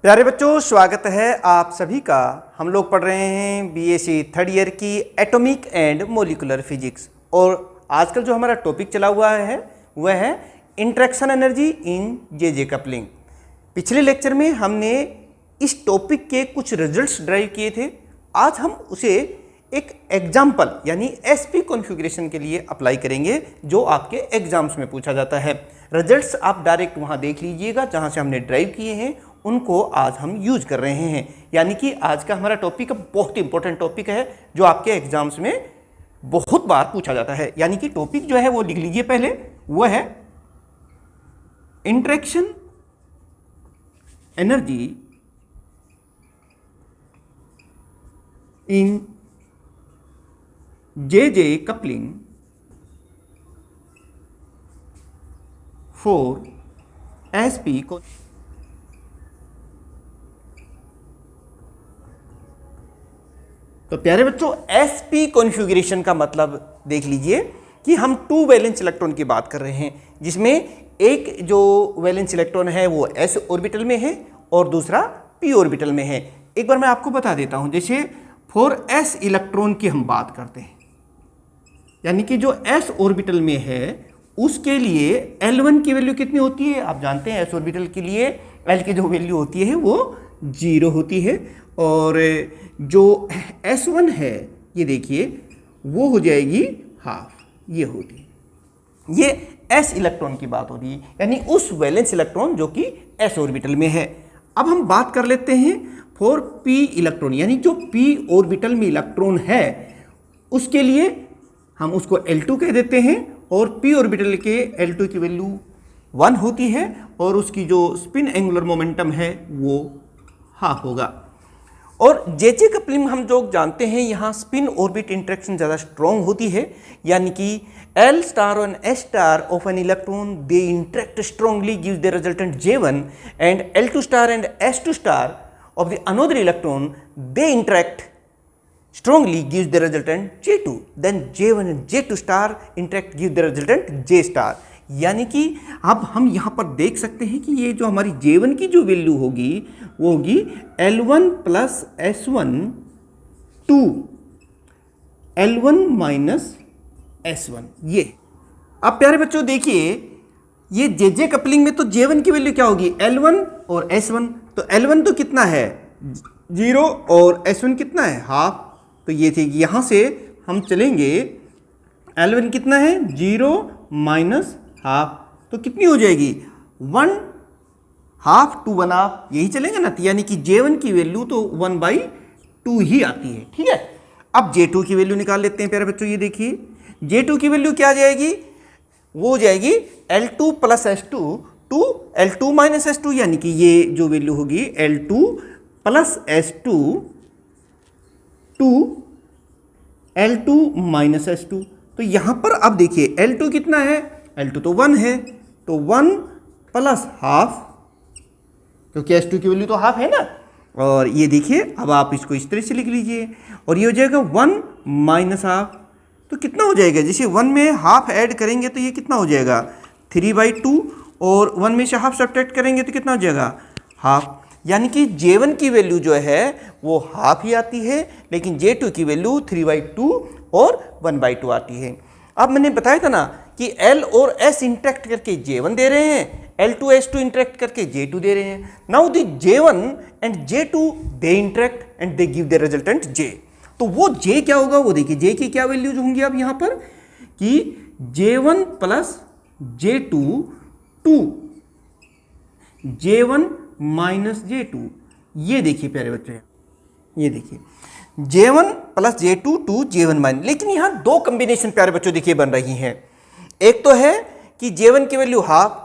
प्यारे बच्चों, स्वागत है आप सभी का। हम लोग पढ़ रहे हैं बीएससी थर्ड ईयर की एटॉमिक एंड मॉलिक्यूलर फिजिक्स और आजकल जो हमारा टॉपिक चला हुआ है वह है interaction energy in J coupling. पिछले लेक्चर में हमने इस टॉपिक के कुछ रिजल्ट्स ड्राइव किए थे। आज हम उसे एक एग्जाम्पल यानी एसपी कॉन्फ़िगरेशन के लिए अप्लाई करेंगे जो आपके एग्जाम्स में पूछा जाता है। रिजल्ट्स आप डायरेक्ट वहाँ देख लीजिएगा जहाँ से हमने ड्राइव किए हैं, उनको आज हम यूज कर रहे हैं। यानी कि आज का हमारा टॉपिक बहुत इंपॉर्टेंट टॉपिक है जो आपके एग्जाम्स में बहुत बार पूछा जाता है। यानी कि टॉपिक जो है वो लिख लीजिए पहले, वो है interaction energy in J coupling for SP को। तो प्यारे बच्चों, sp कॉन्फ़िगरेशन का मतलब देख लीजिए कि हम 2 वैलेंस इलेक्ट्रॉन की बात कर रहे हैं, जिसमें एक जो वैलेंस इलेक्ट्रॉन है वो s ऑर्बिटल में है और दूसरा p ऑर्बिटल में है। एक बार मैं आपको बता देता हूं, जैसे फॉर s इलेक्ट्रॉन की हम बात करते हैं, यानी कि जो s ऑर्बिटल में है उसके लिए L1 की वैल्यू कितनी होती है आप जानते हैं। s ऑर्बिटल के लिए L की जो वैल्यू होती है वो 0 होती है और जो S1 है ये देखिए वो हो जाएगी हाफ, ये होगी। ये s इलेक्ट्रॉन की बात हो रही है, यानी उस वैलेंस इलेक्ट्रॉन जो कि s ऑर्बिटल में है। अब हम बात कर लेते हैं फॉर p इलेक्ट्रॉन, यानी जो p ऑर्बिटल में इलेक्ट्रॉन है उसके लिए हम उसको L2 कह देते हैं और p ऑर्बिटल के L2 की वैल्यू 1 होती है और उसकी जो स्पिन एंगुलर मोमेंटम है वो हाफ होगा। और जे कपलिंग हम जो जानते हैं यहाँ स्पिन ऑर्बिट इंटरेक्शन ज़्यादा स्ट्रॉन्ग होती है, यानी कि L स्टार और S star of an electron they interact strongly gives the resultant J1 and L2 star and S2 star of the another electron they interact strongly gives the resultant J2, then J1 and J2 star interact give the resultant J star। यानी कि अब हम यहाँ पर देख सकते हैं कि ये जो हमारी J1 की जो वैल्यू होगी वो होगी L1 plus S1 to L1 minus S1। ये अब प्यारे बच्चों देखिए, ये जे कपलिंग में तो J1 की वैल्यू क्या होगी L1 और S1। तो L1 तो कितना है 0 और S1 कितना है हाफ। तो ये थी, यहाँ से हम चलेंगे L1 कितना है 0 माइनस हाफ, तो कितनी हो जाएगी 1 हाफ टू 1 हाफ, यही चलेंगे ना। यानी कि J1 की वैल्यू तो 1/2 ही आती है, ठीक है। अब J2 की वैल्यू निकाल लेते हैं प्यारे बच्चों। ये देखिए J2 की वैल्यू क्या आ जाएगी, वो हो जाएगी L2 plus S2 to L2 minus S2, यानी कि ये जो वैल्यू होगी L2 plus S2 to L2 minus S2। तो यहां पर अब देखिए L2 कितना है, L2 तो 1 है, तो 1 प्लस हाफ, क्योंकि S2 की वैल्यू तो हाफ है ना। और ये देखिए अब आप इसको इस तरह से लिख लीजिए और ये हो जाएगा 1 माइनस हाफ। तो कितना हो जाएगा, जैसे 1 में हाफ ऐड करेंगे तो ये कितना हो जाएगा 3/2 और 1 में से हाफ सब्ट्रैक्ट करेंगे तो कितना हो जाएगा हाफ। यानी कि J1 की वैल्यू जो है वो हाफ ही आती है, लेकिन J2 की वैल्यू 3/2 और 1/2 आती है। अब मैंने बताया था ना कि L और S इंटरेक्ट करके J1 दे रहे हैं, L2 S2 इंटरेक्ट करके J2 दे रहे हैं। Now the J1 and J2 they interact and they give the resultant J। तो वो J क्या होगा, वो देखिए J की क्या वैल्यूज होंगी अब यहाँ पर कि J1 plus J2 to J1 minus J2। ये देखिए प्यारे बच्चे, ये देखिए J1 plus J2 to J1 minus. लेकिन यहाँ 2 कॉम्बिनेशन प्यारे बच्चों देखिए बन रही हैं। एक तो है कि J1 की वैल्यू हाफ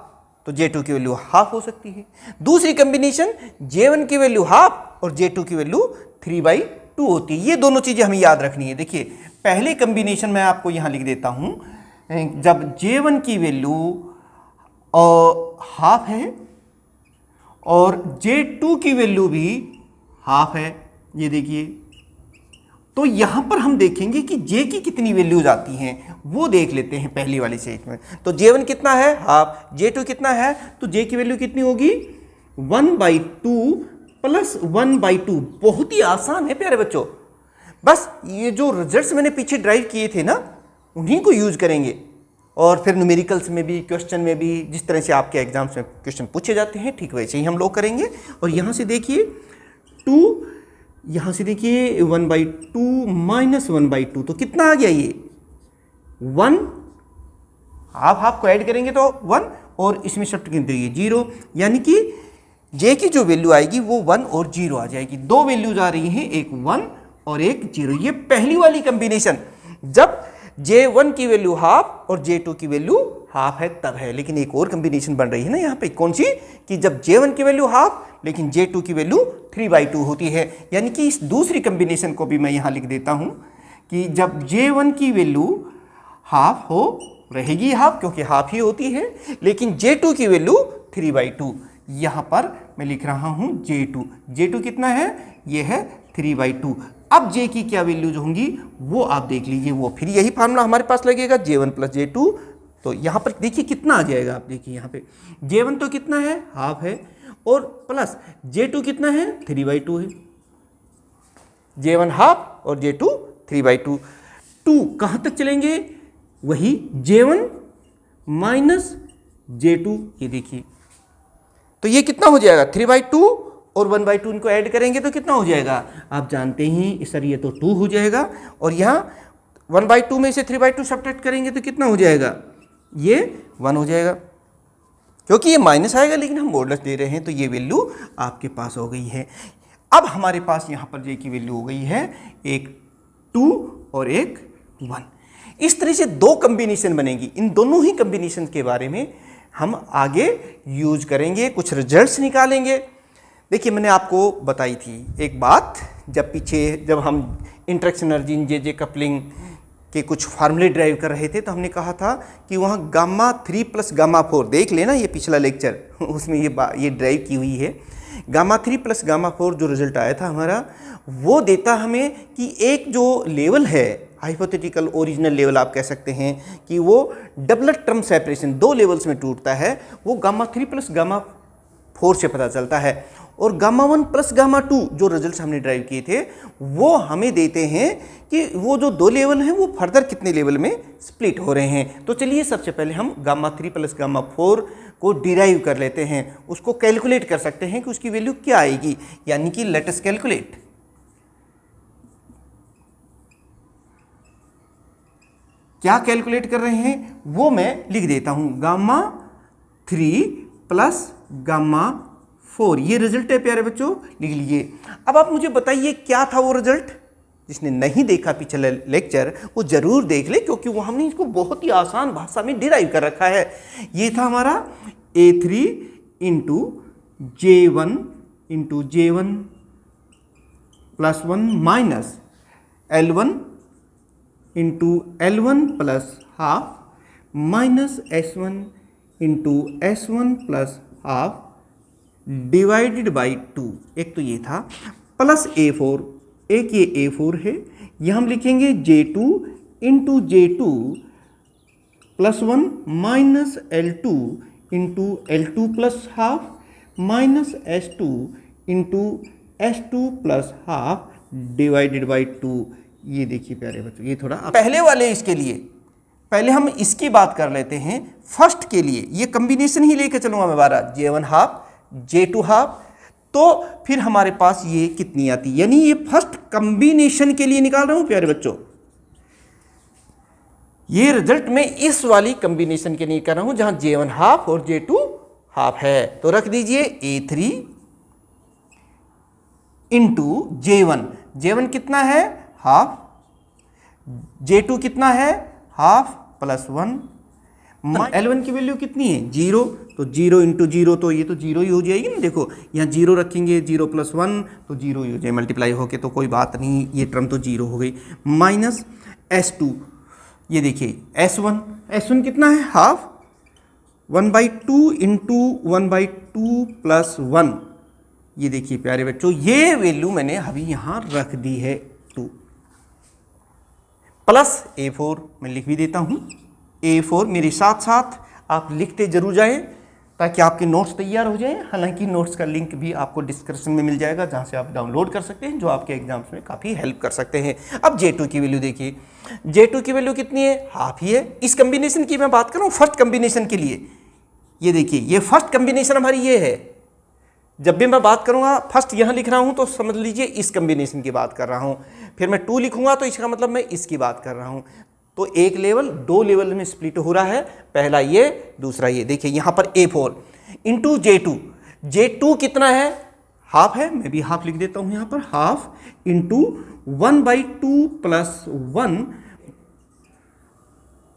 तो J2 की वैल्यू हाफ हो सकती है। दूसरी कॉम्बिनेशन J1 की वैल्यू हाफ और J2 की वैल्यू 3/2 होती है। ये दोनों चीज़ें हमें याद रखनी है। देखिए पहले कॉम्बिनेशन मैं आपको यहाँ लिख देता हूँ, जब J1 की वैल्यू हाफ है और J2 की वैल्यू भी हाफ है, ये देखिए, तो यहां पर हम देखेंगे कि J की कितनी वैल्यूज आती हैं वो देख लेते हैं पहली वाली सेट में। तो J1 कितना है हाफ, J2 कितना है, तो J की वैल्यू कितनी होगी 1/2 +1/2। बहुत ही आसान है प्यारे बच्चों, बस ये जो रिजल्ट्स मैंने पीछे ड्राइव किए थे ना, उन्हीं को यूज करेंगे। और फिर न्यूमेरिकल्स में भी, क्वेश्चन में भी, जिस तरह से आपके एग्जाम्स में क्वेश्चन पूछे जाते हैं, ठीक वैसे ही हम लोग करेंगे। और यहाँ से देखिए 2, यहाँ से देखिए 1/2 - 1/2, तो कितना आ गया ये 1। हाफ को ऐड करेंगे तो 1, और इसमें शिफ्ट करेंगे तो ये 0, यानी कि j की जो वैल्यू आएगी वो 1 और 0 आ जाएगी। दो वैल्यूज आ रही हैं, एक 1 और एक 0। ये पहली वाली कॉम्बिनेशन, जब J1 की वैल्यू हाफ और J2 की वैल्यू हाफ है तब है। लेकिन एक और कॉम्बिनेशन बन रही है ना यहाँ पे, कौन सी, कि जब J1 की वैल्यू हाफ लेकिन J2 की वैल्यू 3/2 होती है। यानी कि इस दूसरी कॉम्बिनेशन को भी मैं यहाँ लिख देता हूँ कि जब J1 की वैल्यू हाफ हो, रहेगी हाफ क्योंकि हाफ ही होती है, लेकिन J2 की वैल्यू 3/2। यहाँ पर मैं लिख रहा हूँ J2 कितना है, ये है 3/2। अब J की क्या वैल्यूज होंगी वो आप देख लीजिए, वो फिर यही फार्मूला हमारे पास लगेगा, J1 + J2। तो यहाँ पर देखिए कितना आ जाएगा, आप देखिए यहाँ पे J1 तो कितना है, हाफ है, और प्लस J2 कितना है, 3/2 है। J1 हाफ और J2 3/2। 2 कहाँ तक चलेंगे, वही J1 - J2, ये देखिए तो ये कितना हो जाएगा 3/2 और 1/2 इनको ऐड करेंगे तो कितना हो जाएगा, आप जानते ही सर ये तो 2 हो जाएगा, और यहाँ 1/2 में से 3/2 सब्ट्रैक्ट करेंगे तो कितना हो जाएगा, ये 1 हो जाएगा। क्योंकि ये माइनस आएगा लेकिन हम मॉडुलस दे रहे हैं तो ये वैल्यू आपके पास हो गई है। अब हमारे पास यहाँ पर J की वैल्यू हो गई है एक 2 और एक 1। इस तरह से दो कॉम्बिनेशन बनेगी। इन दोनों ही कॉम्बिनेशन के बारे में हम आगे यूज करेंगे, कुछ रिजल्ट्स निकालेंगे। देखिए मैंने आपको बताई थी एक बात, जब हम interaction energy in J coupling के कुछ फार्मूले ड्राइव कर रहे थे तो हमने कहा था कि वहाँ Γ3 + Γ4, देख लेना ये पिछला लेक्चर, उसमें ये ड्राइव की हुई है। Γ3 + Γ4 जो रिजल्ट आया था हमारा, वो देता हमें कि एक जो लेवल है, हाइपोथेटिकल ओरिजिनल लेवल आप कह सकते हैं, कि वो डबलट टर्म सेपरेशन 2 लेवल्स में टूटता है, वो Γ3 + Γ4 से पता चलता है। और Γ1 + Γ2 जो रिजल्ट्स हमने ड्राइव किए थे वो हमें देते हैं कि वो जो 2 लेवल हैं वो फर्दर कितने लेवल में स्प्लिट हो रहे हैं। तो चलिए सबसे पहले हम Γ3 + Γ4 को डिराइव कर लेते हैं, उसको कैलकुलेट कर सकते हैं कि उसकी वैल्यू क्या आएगी, यानी कि लेट अस कैलकुलेट। क्या कैलकुलेट कर रहे हैं वो मैं लिख देता हूं, Γ3 + Γ4, ये रिजल्ट है प्यारे बच्चों, लिख लीजिए। अब आप मुझे बताइए क्या था वो रिजल्ट। जिसने नहीं देखा पिछले लेक्चर वो जरूर देख ले, क्योंकि वो हमने इसको बहुत ही आसान भाषा में डिराइव कर रखा है। ये था हमारा A3 × J1 + J1 + 1 - L1 × L1 + half -S1 × S1 + half divided by 2। एक तो ये था, प्लस A4, एक ये A4 है, यह हम लिखेंगे J2 × J2 + 1 - L2 × L2 + half -S2 × S2 + half divided by 2। ये देखिए प्यारे बच्चों, ये थोड़ा पहले वाले इसके लिए पहले हम इसकी बात कर लेते हैं। फर्स्ट के लिए ये कॉम्बिनेशन ही लेके चलूंगा मैं 12, J1 हाफ J2 हाफ, तो फिर हमारे पास ये कितनी आती, यानी ये फर्स्ट कॉम्बिनेशन के लिए निकाल रहा हूं प्यारे बच्चों। ये रिजल्ट मैं इस वाली कॉम्बिनेशन के लिए कर रहा हूं जहां J1 हाफ और J2 हाफ है। तो रख दीजिए A3 × J1, J1 कितना है, हाफ, J2 कितना है, हाफ +1, L1 की वैल्यू कितनी है, 0, तो 0 × 0, तो ये तो 0 ही हो जाएगी ना। देखो यहाँ 0 रखेंगे, 0 + 1 तो 0 ही हो जाए, मल्टीप्लाई होके, तो कोई बात नहीं, ये टर्म तो 0 हो गई। -S2, ये देखिए S1 कितना है, हाफ, 1/2 × 1/2 + 1। ये देखिए प्यारे बच्चों, ये वैल्यू मैंने अभी यहाँ रख दी है 2, प्लस A4 मैं लिख भी देता हूँ। A4 मेरे साथ साथ आप लिखते जरूर जाएं, ताकि आपके नोट्स तैयार हो जाएं। हालांकि नोट्स का लिंक भी आपको डिस्क्रिप्शन में मिल जाएगा, जहां से आप डाउनलोड कर सकते हैं, जो आपके एग्जाम्स में काफ़ी हेल्प कर सकते हैं। अब J2 की वैल्यू देखिए, J2 की वैल्यू कितनी है, हाफ ही है। इस कम्बिनेशन की मैं बात कर रहा हूँ फर्स्ट कम्बिनेशन के लिए। ये देखिए, ये फर्स्ट कम्बिनेशन हमारी ये है। जब भी मैं बात करूंगा फर्स्ट यहाँ लिख रहा हूँ तो समझ लीजिए इस कम्बिनेशन की बात कर रहा हूँ। फिर मैं 2 लिखूंगा तो इसका मतलब मैं इसकी बात कर रहा हूँ। तो एक लेवल 2 लेवल में स्प्लिट हो रहा है, पहला ये, दूसरा ये। देखिए यहाँ पर A4 इंटू J2, J2 कितना है, हाफ है, मैं भी हाफ लिख देता हूँ यहाँ पर, हाफ इंटू 1/2 प्लस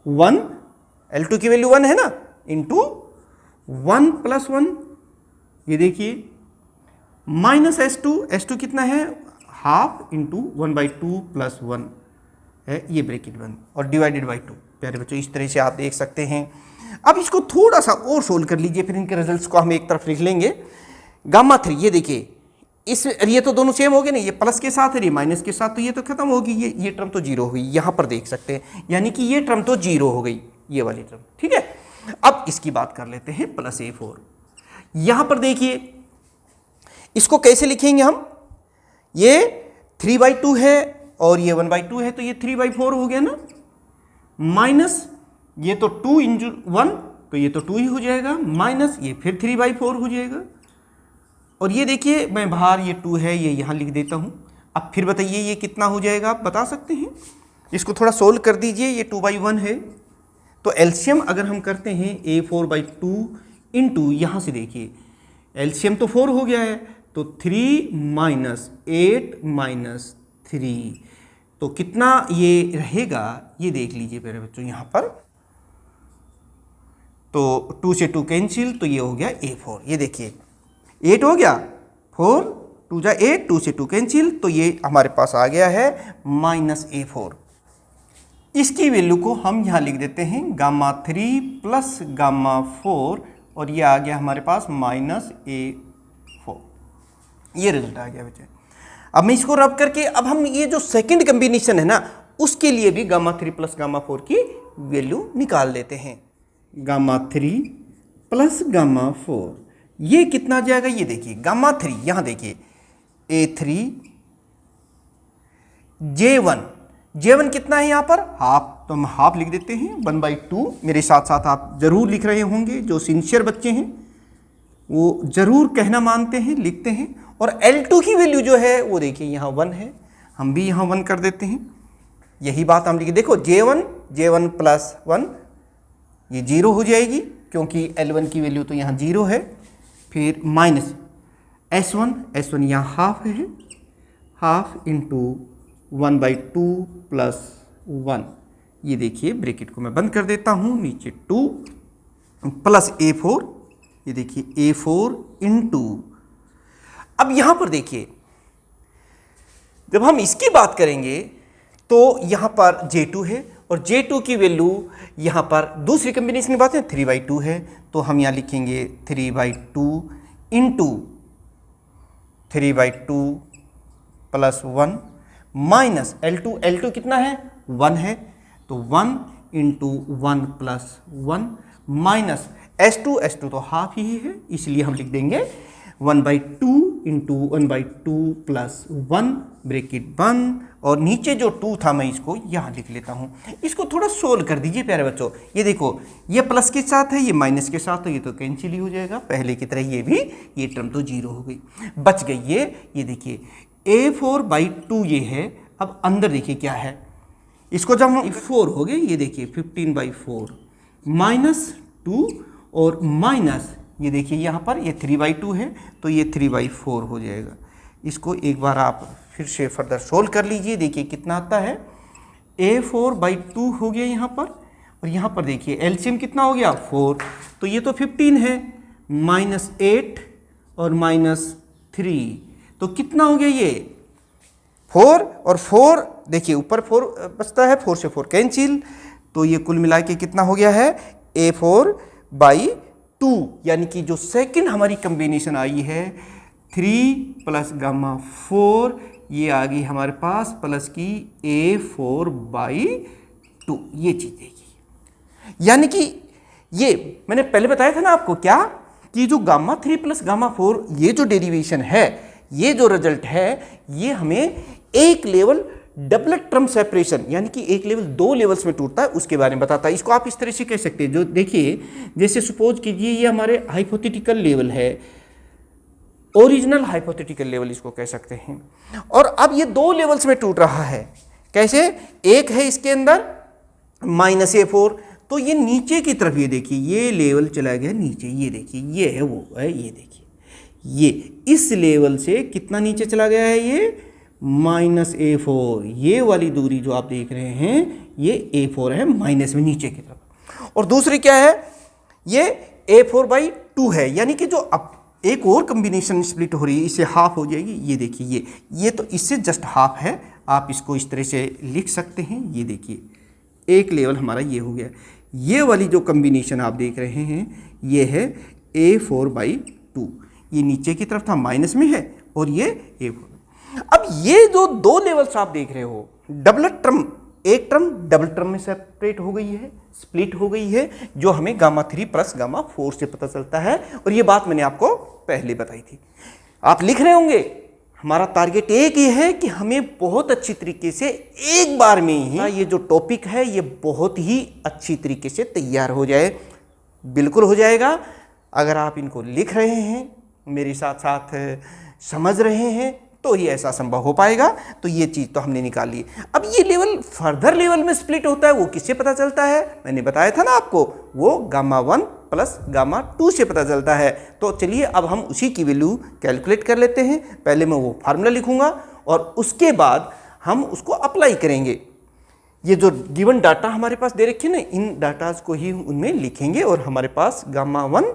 1 L2 की वैल्यू 1 है ना, इंटू 1 प्लस 1, ये देखिए माइनस S2 कितना है, हाफ इंटू 1/2 प्लस 1 है, ये ब्रैकेट बंद, और डिवाइडेड बाई 2। प्यारे बच्चों, इस तरह से आप देख सकते हैं। अब इसको थोड़ा सा और सोल्व कर लीजिए, फिर इनके रिजल्ट्स को हम एक तरफ लिख लेंगे। गामा 3, ये देखिए, इस ये तो दोनों सेम हो गए ना, ये प्लस के साथ है, ये माइनस के साथ, तो ये तो खत्म होगी, ये टर्म तो जीरो हुई, यहाँ पर देख सकते हैं, यानी कि ये टर्म तो जीरो हो गई, ये वाली टर्म, ठीक है। अब इसकी बात कर लेते हैं, प्लस A4। यहाँ पर देखिए, इसको कैसे लिखेंगे हम, ये 3/2 है और ये 1/2 है, तो ये 3/4 हो गया ना, माइनस ये तो 2 इंटू 1, तो ये तो 2 ही हो जाएगा, माइनस ये फिर 3/4 हो जाएगा। और ये देखिए, मैं बाहर ये 2 है, ये यहाँ लिख देता हूँ। अब फिर बताइए ये कितना हो जाएगा, आप बता सकते हैं। इसको थोड़ा सोल्व कर दीजिए, ये 2/1 है, तो एलसीएम अगर हम करते हैं A4/2 इंटू, यहाँ से देखिए एलसीएम तो 4 हो गया है, तो 3 माइनस 8 माइनस 3, तो कितना ये रहेगा, ये देख लीजिए मेरे बच्चों यहाँ पर। तो 2 से 2 कैंसिल, तो ये हो गया A4। ये देखिए 8 हो गया, 4 2 जा 8, 2 से 2 कैंसिल, तो ये हमारे पास आ गया है माइनस A4। इसकी वैल्यू को हम यहाँ लिख देते हैं गामा 3 प्लस गामा 4, और ये आ गया हमारे पास माइनस A4। ये रिजल्ट आ गया बच्चे। अब मैं इसको रब करके, अब हम ये जो सेकंड कम्बिनेशन है ना, उसके लिए भी गामा 3 प्लस गामा 4 की वैल्यू निकाल लेते हैं। गामा 3 प्लस गामा 4, ये कितना आ जाएगा, ये देखिए गामा 3, यहाँ देखिए A3 J1 कितना है यहाँ पर, हाफ, तो हम हाफ लिख देते हैं 1/2। मेरे साथ साथ आप जरूर लिख रहे होंगे, जो सिंसियर बच्चे हैं वो जरूर कहना मानते हैं, लिखते हैं। और L2 की वैल्यू जो है वो देखिए यहाँ 1 है, हम भी यहाँ 1 कर देते हैं। यही बात हम लिखे, देखो J1 प्लस 1, ये 0 हो जाएगी, क्योंकि L1 की वैल्यू तो यहाँ 0 है। फिर माइनस S1 यहाँ हाफ है, हाफ इंटू 1/2 प्लस 1, ये देखिए ब्रैकेट को मैं बंद कर देता हूँ, नीचे 2 प्लस A4, ये देखिए A4 इंटू, अब यहाँ पर देखिए जब हम इसकी बात करेंगे तो यहाँ पर J2 है, और J2 की वैल्यू यहाँ पर दूसरी कम्बिनेशन की बात है 3/2 है, तो हम यहाँ लिखेंगे 3/2 इंटू 3/2 प्लस 1 माइनस L2 कितना है, 1 है, तो 1 इंटू 1 प्लस 1 माइनस S2 तो हाफ ही है, इसलिए हम लिख देंगे 1/2 इंटू 1/2 प्लस 1, ब्रैकेट बंद, और नीचे जो 2 था मैं इसको यहाँ लिख लेता हूँ। इसको थोड़ा सोल्व कर दीजिए प्यारे बच्चों। ये देखो, ये प्लस के साथ है, ये माइनस के साथ, तो ये तो कैंसिल ही हो जाएगा, पहले की तरह ये भी, ये टर्म तो 0 हो गई, बच गई ये देखिए A4/2 ये है। अब अंदर देखिए क्या है, इसको जब हम 4 हो गए, ये देखिए 15/4 माइनस 2, और माइनस ये देखिए यहाँ पर ये 3/2 है, तो ये 3/4 हो जाएगा। इसको एक बार आप फिर से फर्दर सोल्व कर लीजिए, देखिए कितना आता है, A4/2 हो गया यहाँ पर, और यहाँ पर देखिए एलसीएम कितना हो गया 4, तो ये तो 15 है, माइनस 8 और माइनस 3, तो कितना हो गया ये 4 और 4, देखिए ऊपर 4 बचता है, 4 से 4 कैंसिल, तो ये कुल मिला के कितना हो गया है A4/2, यानी कि जो सेकंड हमारी कम्बिनेशन आई है 3 प्लस गामा 4, ये आ गई हमारे पास प्लस की A4/2, ये चीज देखिए। यानी कि ये मैंने पहले बताया था ना आपको, क्या कि जो गामा 3 प्लस गामा 4 ये जो डेरिवेशन है, ये जो रिजल्ट है, ये हमें एक लेवल डबलेट टर्म सेपरेशन यानी कि एक लेवल 2 लेवल्स में टूटता है उसके बारे में बताता है। इसको आप इस तरह से कह सकते हैं, जो देखिए जैसे सपोज कीजिए ये हमारे हाइपोथेटिकल लेवल है, ओरिजिनल हाइपोथेटिकल लेवल इसको कह सकते हैं, और अब ये 2 लेवल्स में टूट रहा है। कैसे? एक है इसके अंदर -A4, तो ये नीचे की तरफ, ये देखिए ये लेवल चला गया नीचे, ये देखिए ये है वो है, ये देखिए ये इस लेवल से कितना नीचे चला गया है, ये -A4, ये वाली दूरी जो आप देख रहे हैं ये A4 है माइनस में नीचे की तरफ। और दूसरी क्या है, ये A4/2 है, यानी कि जो अब एक और कॉम्बिनेशन स्प्लिट हो रही है, इससे हाफ हो जाएगी। ये देखिए ये तो इससे जस्ट हाफ है, आप इसको इस तरह से लिख सकते हैं। ये देखिए एक लेवल हमारा ये हो गया। ये वाली जो कॉम्बिनेशन आप देख रहे हैं ये है A4/2, ये नीचे की तरफ था माइनस में है, और ये A4। अब ये जो 2 लेवल्स आप देख रहे हो, डबलेट टर्म, एक टर्म डबल टर्म में सेपरेट हो गई है, स्प्लिट हो गई है, जो हमें गामा 3 प्लस गामा 4 से पता चलता है। और ये बात मैंने आपको पहले बताई थी। आप लिख रहे होंगे, हमारा टारगेट एक ही है कि हमें बहुत अच्छी तरीके से एक बार में ही ये जो टॉपिक है ये बहुत ही अच्छी तरीके से तैयार हो जाए। बिल्कुल हो जाएगा, अगर आप इनको लिख रहे हैं, मेरे साथ साथ समझ रहे हैं, तो ही ऐसा संभव हो पाएगा। तो ये चीज़ तो हमने निकाल ली। अब ये लेवल फर्दर लेवल में स्प्लिट होता है, वो किससे पता चलता है? मैंने बताया था ना आपको, वो गामा 1 प्लस गामा 2 से पता चलता है। तो चलिए अब हम उसी की वैल्यू कैलकुलेट कर लेते हैं। पहले मैं वो फार्मूला लिखूंगा और उसके बाद हम उसको अप्लाई करेंगे। ये जो गिवन डाटा हमारे पास दे रखे ना, इन डाटाज को ही उनमें लिखेंगे और हमारे पास गामा 1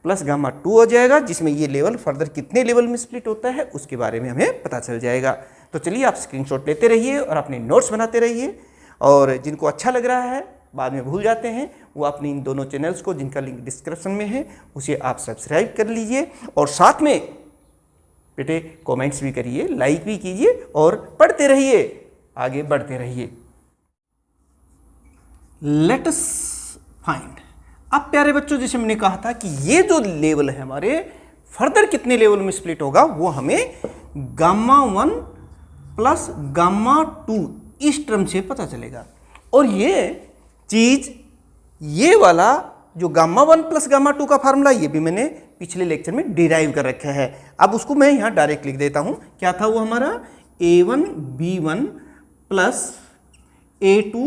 प्लस गामा 2 हो जाएगा, जिसमें ये लेवल फर्दर कितने लेवल में स्प्लिट होता है उसके बारे में हमें पता चल जाएगा। तो चलिए आप स्क्रीनशॉट लेते रहिए और अपने नोट्स बनाते रहिए, और जिनको अच्छा लग रहा है बाद में भूल जाते हैं, वो अपने इन दोनों चैनल्स को, जिनका लिंक डिस्क्रिप्शन में है, उसे आप सब्सक्राइब कर लीजिए, और साथ में बेटे कमेंट्स भी करिए, लाइक भी कीजिए, और पढ़ते रहिए, आगे बढ़ते रहिए। Let us find. अब प्यारे बच्चों, जैसे मैंने कहा था कि ये जो लेवल है हमारे, फर्दर कितने लेवल में स्प्लिट होगा वो हमें गामा 1 प्लस गामा 2 इस टर्म से पता चलेगा। और ये चीज, ये वाला जो गामा 1 प्लस गामा 2 का फार्मूला, ये भी मैंने पिछले लेक्चर में डिराइव कर रखा है। अब उसको मैं यहाँ डायरेक्ट लिख देता हूँ। क्या था वो हमारा? A1 B1 plus A2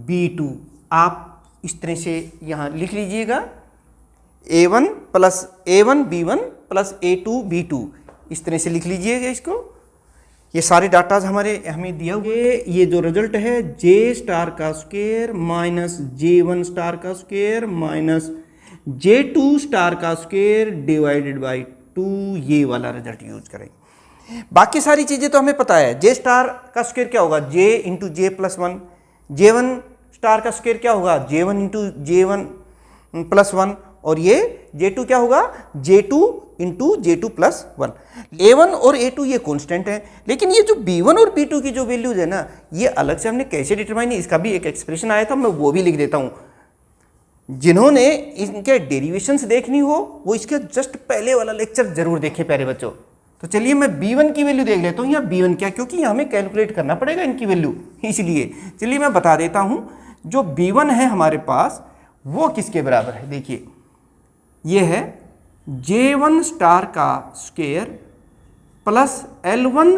B2। आप इस तरह से यहाँ लिख लीजिएगा, A1 B1 plus A2 B2, इस तरह से लिख लीजिएगा इसको। ये सारे डाटाज हमें दिया हुआ है। ये जो रिजल्ट है J स्टार का स्क्वायर माइनस J1 स्टार का स्क्वायर माइनस J2 स्टार का स्क्वायर डिवाइडेड बाई 2, ये वाला रिजल्ट यूज करेंगे। बाकी सारी चीज़ें तो हमें पता है। J स्टार का स्क्वायर क्या होगा? J into J plus 1। J1 star का स्क्वायर क्या होगा? J1 into J1 plus 1। और ये J2 क्या होगा? J2 into J2 plus 1। A1 और A2 ये कांस्टेंट है, लेकिन ये जो B1 और B2 की जो वैल्यूज है ना, ये अलग से हमने कैसे डिटरमाइन, इसका भी एक एक्सप्रेशन आया था, मैं वो भी लिख देता हूँ। जिन्होंने इनके डेरिवेशंस देखनी हो वो इसके जस्ट पहले वाला लेक्चर जरूर देखें प्यारे बच्चों। तो चलिए मैं B1 की वैल्यू देख लेता हूँ। यहाँ B1 क्या, क्योंकि हमें कैलकुलेट करना पड़ेगा इनकी वैल्यू, इसलिए चलिए मैं बता देता हूँ। जो B1 है हमारे पास, वो किसके बराबर है? देखिए ये है J1 स्टार का स्क्वायर प्लस L1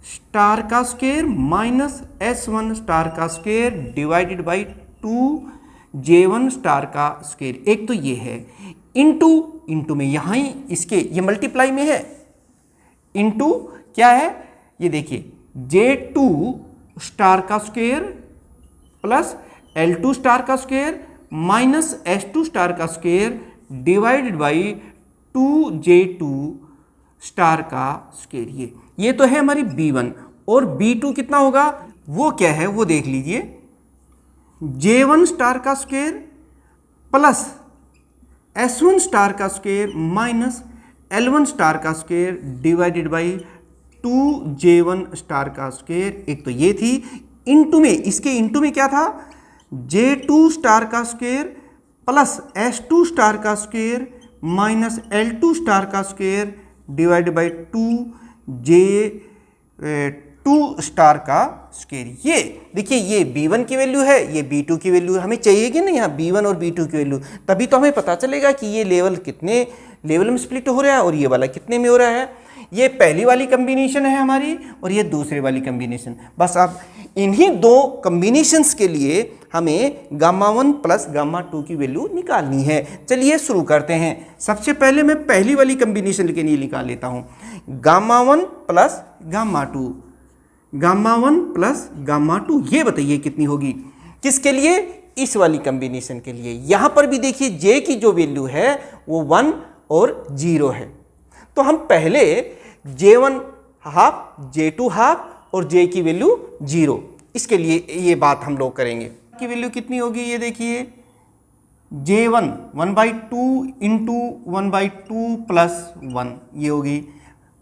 स्टार का स्क्वायर माइनस S1 स्टार का square divided by 2J1 star का स्क्वायर। एक तो ये है, इंटू में यहाँ ही इसके ये मल्टीप्लाई में है, इंटू क्या है ये देखिए J2 स्टार का स्क्वायर प्लस L2 स्टार का स्क्वायर माइनस S2 स्टार का square divided by 2J2 star का स्क्वायर। ये तो है हमारी B1। और B2 कितना होगा, वो क्या है वो देख लीजिए। J1 स्टार का स्क्वायर प्लस S1 स्टार का स्क्वायर माइनस L1 स्टार का square divided by 2J1 star का स्क्वायर। एक तो ये थी, इंटू में, इसके इंटू में क्या था? J2 स्टार का स्क्वायर प्लस S2 स्टार का स्क्वायर माइनस L2 स्टार का स्क्वायर डिवाइड बाई 2 स्टार का स्क्वायर। ये देखिए, ये B1 की वैल्यू है, ये B2 की वैल्यू है। हमें चाहिए कि ना यहाँ B1 और B2 की वैल्यू, तभी तो हमें पता चलेगा कि ये लेवल कितने लेवल में स्प्लिट हो रहा है और ये वाला कितने में हो रहा है। ये पहली वाली कम्बिनेशन है हमारी और ये दूसरी वाली कम्बिनेशन। बस अब इन्हीं दो कम्बिनेशंस के लिए हमें गामा 1 प्लस गामा 2 की वैल्यू निकालनी है। चलिए शुरू करते हैं। सबसे पहले मैं पहली वाली कम्बिनेशन के लिए निकाल लेता हूँ, gamma 1 plus gamma 2। Gamma 1 plus gamma 2, ये बताइए कितनी होगी, किसके लिए, इस वाली कम्बिनेशन के लिए। यहाँ पर भी देखिए जे की जो वैल्यू है वो 1 और 0 है, तो हम पहले J1 हाफ, J2 हाफ और J की वैल्यू 0, इसके लिए ये बात हम लोग करेंगे। की वैल्यू कितनी होगी, ये देखिए J1 1/2 इंटू 1/2 प्लस 1, ये होगी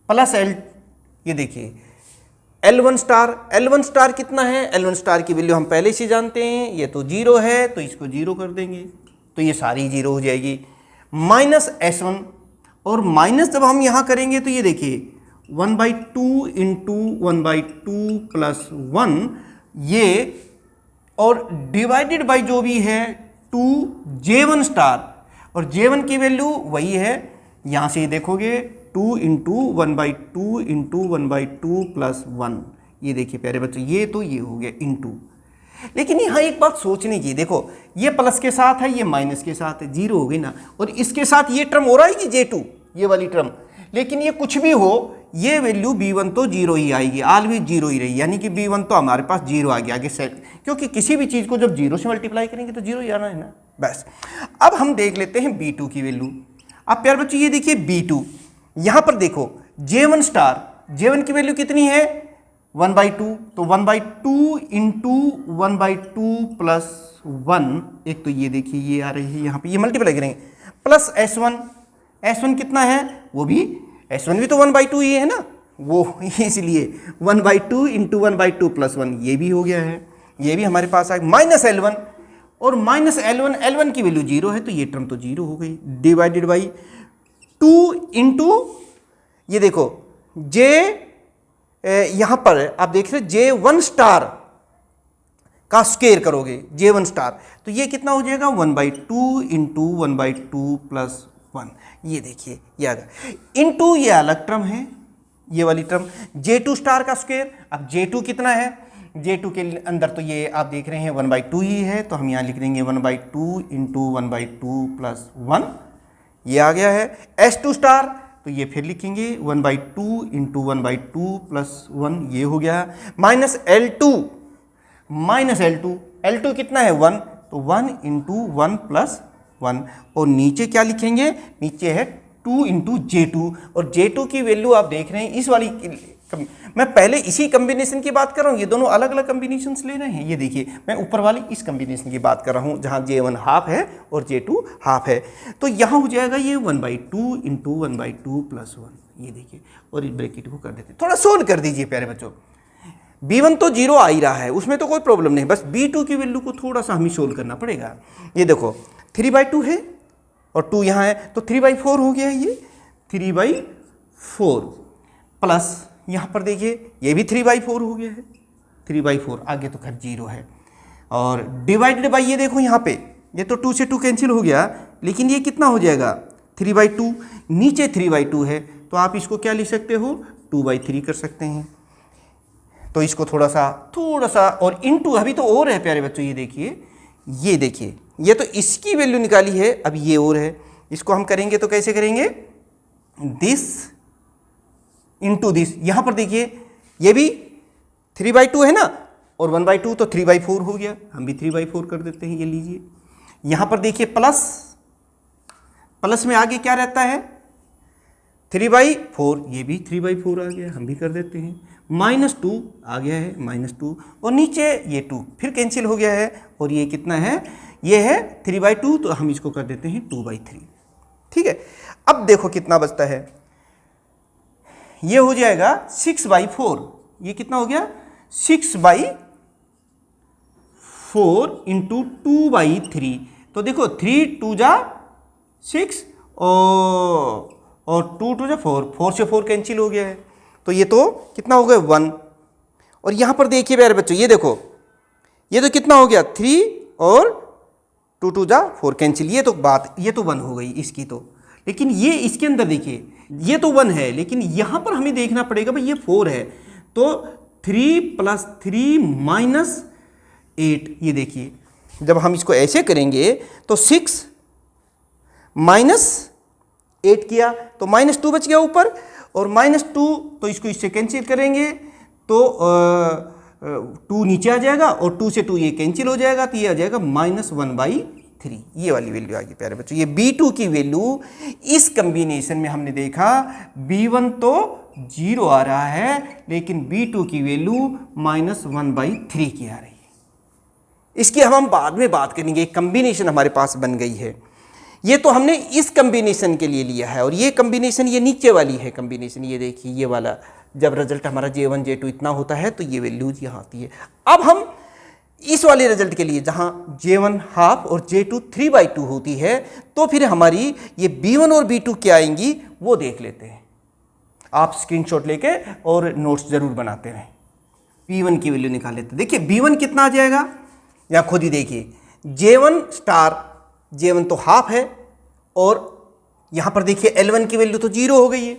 प्लस L, ये देखिए L1 स्टार कितना है, L1 स्टार की वैल्यू हम पहले से जानते हैं, ये तो 0 है, तो इसको 0 कर देंगे, तो ये सारी 0 हो जाएगी। माइनस S1, और माइनस जब हम यहाँ करेंगे तो ये देखिए 1/2 इंटू 1/2 प्लस 1, ये और डिवाइडेड बाई जो भी है 2 J1 स्टार, और J1 की वैल्यू वही है, यहाँ से देखोगे 2 इंटू 1/2 इंटू 1/2 प्लस 1, ये देखिए प्यारे बच्चों, ये तो ये हो गया इंटू। लेकिन यहाँ एक बात सोचने की, देखो ये प्लस के साथ है, ये माइनस के साथ है, 0 हो गई ना, और इसके साथ ये टर्म हो रहा है कि J2, ये वाली टर्म, लेकिन ये कुछ भी हो, ये वैल्यू B1 तो 0 ही आएगी, ऑलवेज 0 ही रही, यानी कि B1 तो हमारे पास 0 आ गया आगे सेट, क्योंकि किसी भी चीज़ को जब 0 से मल्टीप्लाई करेंगे तो 0 ही आना है ना। बस अब हम देख लेते हैं B2 की वैल्यू। अब प्यारे बच्चों ये देखिए B2, यहाँ पर देखो J1 स्टार, J1 की वैल्यू कितनी है 1/2, तो 1/2 इंटू 1/2 प्लस 1, एक तो ये देखिए ये आ रही है यहाँ पे, ये मल्टीप्लाई करेंगे, प्लस S1 कितना है, वो भी S1 भी तो 1/2 ही है ना, वो इसलिए 1/2 इंटू 1/2 प्लस 1, ये भी हो गया है, ये भी हमारे पास आ गया। माइनस L1, और माइनस L1 की वैल्यू 0 है, तो ये टर्म तो 0 हो गई, डिवाइडेड बाई 2 इंटू, ये देखो J, यहाँ पर आप देख रहे J1 स्टार का स्क्वायर करोगे, J1 स्टार, तो ये कितना हो जाएगा 1/2 इंटू 1/2 प्लस 1, ये देखिए ये आ गया, इंटू ये अलग टर्म है, ये वाली टर्म J2 स्टार का स्क्वायर। अब J2 कितना है, J2 के अंदर तो ये आप देख रहे हैं 1/2 ही है, तो हम यहाँ लिख देंगे 1/2 इंटू 1/2 प्लस 1, ये आ गया है। S2 स्टार, तो ये फिर लिखेंगे 1/2 इंटू 1/2 प्लस 1, ये हो गया। माइनस L2 कितना है 1, तो 1 इंटू 1 प्लस 1, और नीचे क्या लिखेंगे, नीचे है 2 इंटू J2, और J2 की वैल्यू आप देख रहे हैं इस वाली, मैं पहले इसी कम्बिनेशन की बात कर रहा हूँ, ये दोनों अलग अलग कम्बिनेशंस ले रहे हैं, ये देखिए मैं ऊपर वाली इस कम्बिनेशन की बात कर रहा हूँ जहाँ J1 हाफ है और J2 हाफ है, तो यहाँ हो जाएगा ये 1/2 इंटू 1/2 प्लस 1, ये देखिए, और इस ब्रैकेट को कर देते, थोड़ा सोल्व कर दीजिए प्यारे बच्चों। B1 तो 0 आ ही रहा है, उसमें तो कोई प्रॉब्लम नहीं, बस B2 की वैल्यू को थोड़ा सा हमें सोल्व करना पड़ेगा। ये देखो 3/2 है और 2 यहाँ है, तो 3/4 हो गया है, ये 3/4 प्लस यहाँ पर देखिए ये भी 3/4 हो गया है, 3/4, आगे तो खैर 0 है, और डिवाइडेड बाई ये देखो यहाँ पे, ये तो 2 से 2 कैंसिल हो गया, लेकिन ये कितना हो जाएगा 3/2, नीचे 3/2 है, तो आप इसको क्या लिख सकते हो 2/3 कर सकते हैं, तो इसको थोड़ा सा और इनटू, अभी तो और है प्यारे बच्चों, ये देखिए ये तो इसकी वैल्यू निकाली है, अब ये और है, इसको हम करेंगे तो कैसे करेंगे, दिस इंटू दिस, यहाँ पर देखिए ये भी 3/2 है ना, और 1/2 तो 3/4 हो गया, हम भी 3/4 कर देते हैं, ये लीजिए। यहाँ पर देखिए प्लस में आगे क्या रहता है 3/4, ये भी 3/4 आ गया, हम भी कर देते हैं। -2 आ गया है, -2, और नीचे ये 2 फिर कैंसिल हो गया है, और ये कितना है, ये है 3/2, तो हम इसको कर देते हैं 2/3, ठीक है। अब देखो कितना बचता है, ये हो जाएगा 6/4, ये कितना हो गया 6/4 इंटू 2/3, तो देखो 3 2 जा 6 और 2 2 4, 4 से 4 कैंसिल हो गया है, तो ये तो कितना हो गया 1। और यहाँ पर देखिए प्यारे बच्चों, ये देखो, ये तो कितना हो गया 3 और 2 2 4 कैंसिल, ये तो 1 हो गई इसकी तो। लेकिन ये इसके अंदर देखिए, ये तो 1 है, लेकिन यहाँ पर हमें देखना पड़ेगा भाई ये 4 है, तो 3 + 3 - 8, ये देखिए जब हम इसको ऐसे करेंगे तो 6 - 8 किया तो -2 बच गया ऊपर, और -2 तो इसको इससे कैंसिल करेंगे तो 2 नीचे आ जाएगा, और 2 से 2 ये कैंसिल हो जाएगा, तो ये आ जाएगा -1/3, ये वाली वैल्यू आ गई प्यारे बच्चों। ये B2 की वैल्यू इस कम्बिनेशन में हमने देखा B1 तो 0 आ रहा है, लेकिन B2 की वैल्यू -1/3 की आ रही है। इसकी हम बाद में बात करेंगे। एक कम्बिनेशन हमारे पास बन गई है, ये तो हमने इस कम्बिनेशन के लिए लिया है, और ये कम्बिनेशन ये नीचे वाली है कम्बिनेशन, ये देखिए ये वाला, जब रिजल्ट हमारा J1 J2 इतना होता है तो ये वैल्यूज यहाँ आती है। अब हम इस वाले रिजल्ट के लिए जहाँ J1 हाफ और J2 3/2 होती है, तो फिर हमारी ये B1 और B2 क्या आएंगी वो देख लेते हैं। आप स्क्रीनशॉट लेके और नोट्स जरूर बनाते रहें। B1 की वैल्यू निकाल लेते हैं। देखिए B1 कितना आ जाएगा, या खुद ही देखिए, J1 तो हाफ है, और यहाँ पर देखिए L1 की वैल्यू तो 0 हो गई है,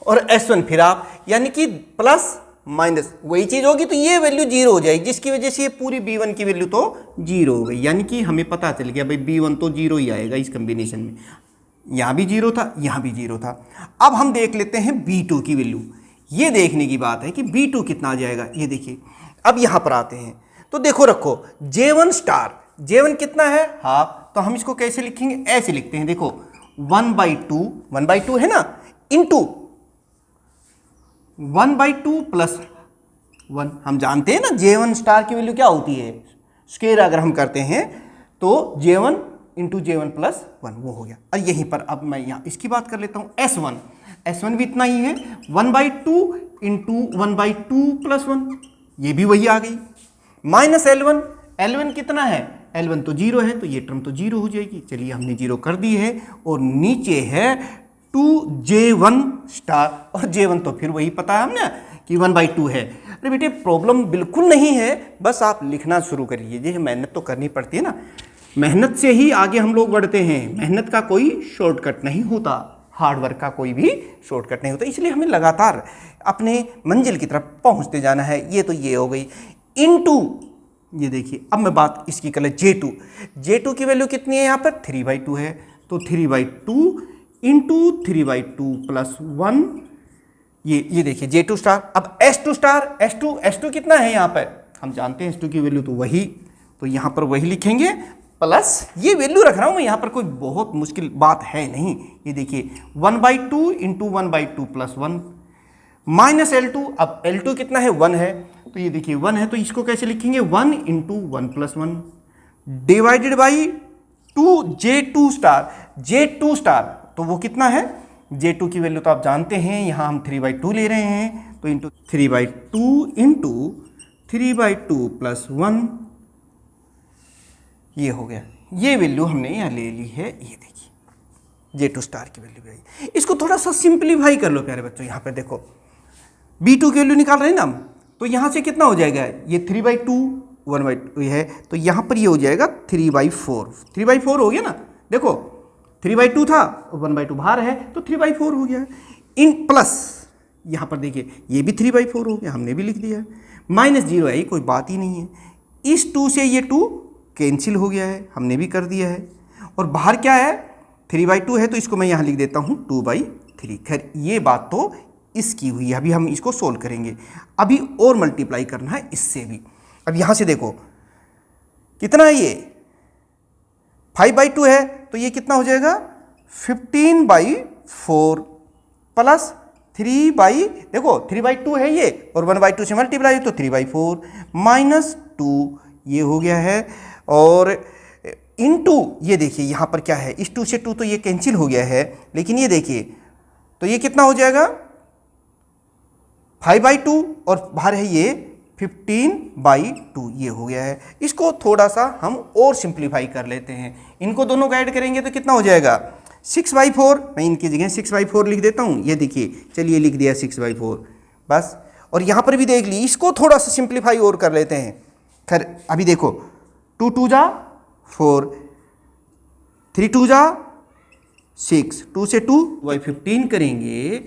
और S1 फिर आप, यानी कि प्लस माइनस वही चीज़ होगी, तो ये वैल्यू 0 हो जाएगी, जिसकी वजह से ये पूरी B1 की वैल्यू तो 0 हो गई। यानी कि हमें पता चल गया भाई B1 तो 0 ही आएगा इस कम्बिनेशन में। यहाँ भी 0 था, यहाँ भी 0 था। अब हम देख लेते हैं B2 की वैल्यू। ये देखने की बात है कि B2 कितना आ जाएगा। ये देखिए, अब यहाँ पर आते हैं तो देखो, रखो J1 कितना है हाफ, तो हम इसको कैसे लिखेंगे, ऐसे लिखते हैं, देखो 1/2 है ना, इंटू 1/2 + 1। हम जानते हैं ना J1 की वैल्यू क्या होती है, स्क्वायर अगर हम करते हैं तो J1 × J1 + 1 वो हो गया। और यहीं पर अब मैं यहाँ इसकी बात कर लेता हूँ, S1 भी इतना ही है, 1/2 × 1/2 + 1, ये भी वही आ गई। -L1 कितना है, L1 तो 0 है, तो ये टर्म तो 0 हो जाएगी। चलिए हमने 0 कर दी है, और नीचे है 2J1 स्टार, और J1 तो फिर वही पता है हमने कि 1/2 है। अरे बेटे प्रॉब्लम बिल्कुल नहीं है, बस आप लिखना शुरू करिए। ये मेहनत तो करनी पड़ती है ना, मेहनत से ही आगे हम लोग बढ़ते हैं। मेहनत का कोई शॉर्टकट नहीं होता, हार्डवर्क का कोई भी शॉर्टकट नहीं होता, इसलिए हमें लगातार अपने मंजिल की तरफ पहुंचते जाना है। ये तो ये हो गई, इनटू ये देखिए, अब मैं बात इसकी कर ले J2 की वैल्यू कितनी है, यहाँ पर 3/2 है, तो 3/2 × 3/2 + 1, ये देखिए J2 स्टार। अब S2 स्टार, S2 कितना है यहाँ पर, हम जानते हैं S2 की वैल्यू तो वही, तो यहाँ पर वही लिखेंगे, प्लस ये वैल्यू रख रहा हूँ मैं, यहाँ पर कोई बहुत मुश्किल बात है नहीं। ये देखिए 1/2 × 1/2 + 1 -L2। अब L2 कितना है, 1 है, तो ये देखिए 1 है, तो इसको कैसे लिखेंगे, 1 × 1 + 1 डिवाइडेड बाई 2J2 स्टार, तो वो कितना है, J2 की वैल्यू तो आप जानते हैं, यहाँ हम 3/2 ले रहे हैं, तो इंटू 3/2 × 3/2 + 1, ये हो गया। ये वैल्यू हमने यहाँ ले ली है, ये देखिए J2 स्टार की वैल्यू आई। इसको थोड़ा सा सिंप्लीफाई कर लो प्यारे बच्चों। यहाँ पे देखो B2 की वैल्यू निकाल रहे हैं ना हम, तो यहाँ से कितना हो जाएगा, ये 3/2 1/2 है, तो यहाँ पर ये हो जाएगा 3/4 हो गया ना। देखो 3/2 था, 1/2 बाहर है, तो 3/4 हो गया। इन प्लस यहाँ पर देखिए ये भी 3/4 हो गया, हमने भी लिख दिया है, -0 है, ये कोई बात ही नहीं है। इस 2 से ये 2 कैंसिल हो गया है, हमने भी कर दिया है, और बाहर क्या है 3/2 है, तो इसको मैं यहाँ लिख देता हूँ 2/3। खैर ये बात तो इसकी हुई है, अभी हम इसको सोल्व करेंगे, अभी और मल्टीप्लाई करना है इससे भी। अब यहाँ से देखो कितना है, ये 5/2 है, तो ये कितना हो जाएगा 15/4 प्लस 3/2 है ये, और 1/2 से मल्टीप्लाई तो 3/4 -2 ये हो गया है, और इनटू ये देखिए यहाँ पर क्या है, इस 2 से 2 तो ये कैंसिल हो गया है, लेकिन ये देखिए तो ये कितना हो जाएगा 5/2, और बाहर है ये 15/2 ये हो गया है। इसको थोड़ा सा हम और सिंप्लीफाई कर लेते हैं, इनको दोनों को ऐड करेंगे तो कितना हो जाएगा 6/4 मैं इनकी जगह 6/4 लिख देता हूँ। ये देखिए, चलिए लिख दिया 6/4 बस। और यहाँ पर भी देख ली, इसको थोड़ा सा सिंप्लीफाई और कर लेते हैं। खैर अभी देखो, 2 2 जा 4, 3 2 जा 6, 2 से 2/15 करेंगे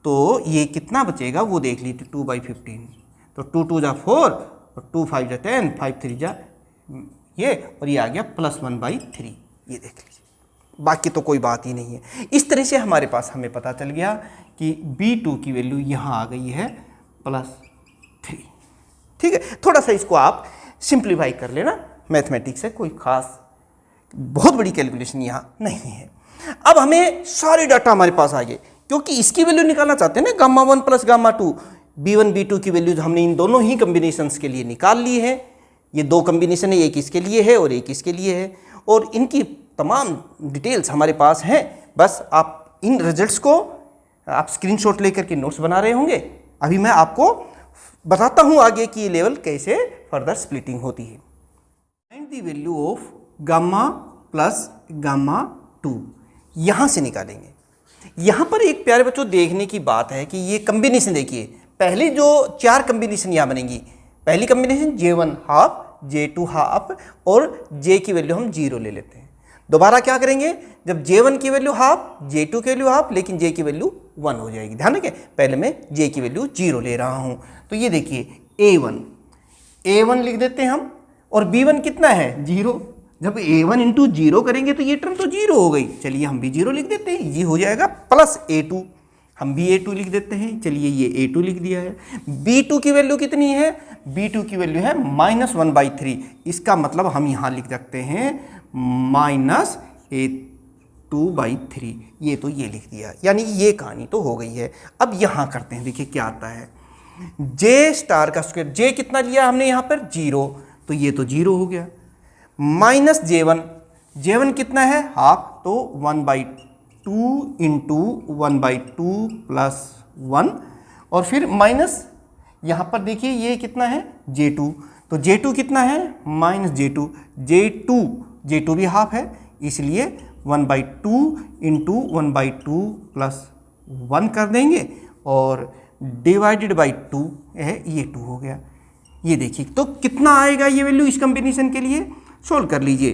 तो ये कितना बचेगा वो देख लीजिए, 2/15। तो 2 2 जा 4 और 2 5 जा 10, 5 3 जा ये, और ये आ गया +1/3। ये देख लीजिए, बाकी तो कोई बात ही नहीं है। इस तरह से हमारे पास हमें पता चल गया कि B2 की वैल्यू यहाँ आ गई है +3। ठीक है, थोड़ा सा इसको आप सिंप्लीफाई कर लेना, मैथमेटिक्स है, कोई खास बहुत बड़ी कैलकुलेशन यहाँ नहीं है। अब हमें सारे डाटा हमारे पास आ गए, क्योंकि इसकी वैल्यू निकालना चाहते हैं ना, Γ1 + Γ2, B1 B2 की वैल्यूज हमने इन दोनों ही कम्बिनेशंस के लिए निकाल ली है। ये दो कम्बिनेशन है, एक इसके लिए है और एक इसके लिए है, और इनकी तमाम डिटेल्स हमारे पास हैं। बस आप इन रिजल्ट्स को आप स्क्रीनशॉट लेकर के नोट्स बना रहे होंगे। अभी मैं आपको बताता हूँ आगे कि ये लेवल कैसे फर्दर स्प्लिटिंग होती है। फाइंड द वैल्यू ऑफ Γ + Γ2 यहाँ से निकालेंगे। यहाँ पर एक प्यारे बच्चों देखने की बात है कि ये कम्बिनेशन देखिए, पहले जो 4 कम्बिनेशन यहाँ बनेंगी, पहली कम्बिनेशन J1/2, J2/2 और J की वैल्यू हम 0 ले लेते हैं। दोबारा क्या करेंगे, जब J1 की वैल्यू हाफ, J2 की वैल्यू हाफ, लेकिन J की वैल्यू 1 हो जाएगी। ध्यान रखें, पहले मैं J की वैल्यू 0 ले रहा हूँ। तो ये देखिए A1 लिख देते हैं हम, और B1 कितना है 0। जब A1 × 0 करेंगे तो ये टर्म तो 0 हो गई, चलिए हम भी 0 लिख देते हैं, ये हो जाएगा +A2, हम भी A2 लिख देते हैं, चलिए ये A2 लिख दिया है। B2 की वैल्यू कितनी है, B2 की वैल्यू है -1/3, इसका मतलब हम यहाँ लिख सकते हैं -A2/3, ये तो ये लिख दिया, यानी ये कहानी तो हो गई है। अब यहाँ करते हैं, देखिए क्या आता है, J* का स्क्वायर, J कितना लिया हमने यहाँ पर 0, तो ये तो 0 हो गया, -J1 कितना है हाफ, तो 1/2 × 1/2 + 1, और फिर माइनस यहाँ पर देखिए ये कितना है J2, तो J2 कितना है -J2 भी हाफ है, इसलिए 1/2 × 1/2 + 1 कर देंगे, और /2 है, ये 2 हो गया। ये देखिए तो कितना आएगा ये वैल्यू इस कॉम्बिनेशन के लिए, सोल्व कर लीजिए,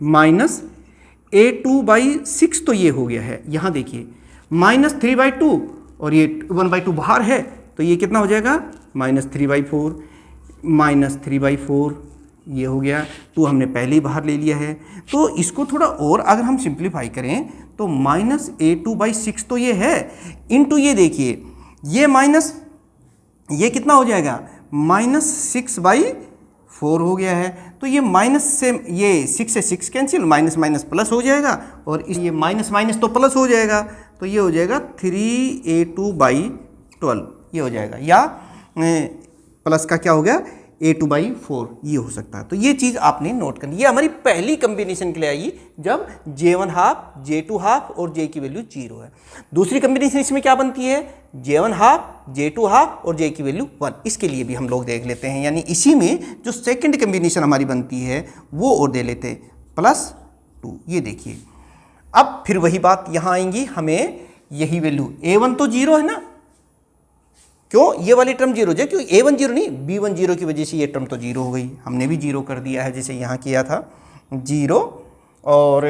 -A2/6 तो ये हो गया है, यहाँ देखिए -3/2 और ये 1/2 बाहर है, तो ये कितना हो जाएगा -3/4, -3/4 ये हो गया, 2 हमने पहले ही बाहर ले लिया है। तो इसको थोड़ा और अगर हम सिंप्लीफाई करें तो -A2/6 तो ये है, इनटू ये देखिए ये माइनस, ये कितना हो जाएगा -6/4 हो गया है, तो ये माइनस से ये 6 से 6 कैंसिल, माइनस माइनस प्लस हो जाएगा, और ये माइनस माइनस तो प्लस हो जाएगा, तो ये हो जाएगा 3A2/12 ये हो जाएगा, या प्लस का क्या हो गया A2/4 ये हो सकता है। तो ये चीज़ आपने नोट करनी, ये हमारी पहली कम्बिनेशन के लिए आई जब J1/2, J2/2 और J की वैल्यू 0 है। दूसरी कम्बिनेशन इसमें क्या बनती है, J1/2, J2/2 और J की वैल्यू 1, इसके लिए भी हम लोग देख लेते हैं, यानी इसी में जो सेकंड कम्बिनेशन हमारी बनती है वो और दे लेते हैं +2। ये देखिए अब फिर वही बात यहाँ आएंगी, हमें यही वैल्यू A1 तो 0 है ना, क्यों ये वाली टर्म 0 है, क्यों A1 0 नहीं B1 0 की वजह से ये टर्म तो 0 हो गई, हमने भी 0 कर दिया है जैसे यहाँ किया था 0, और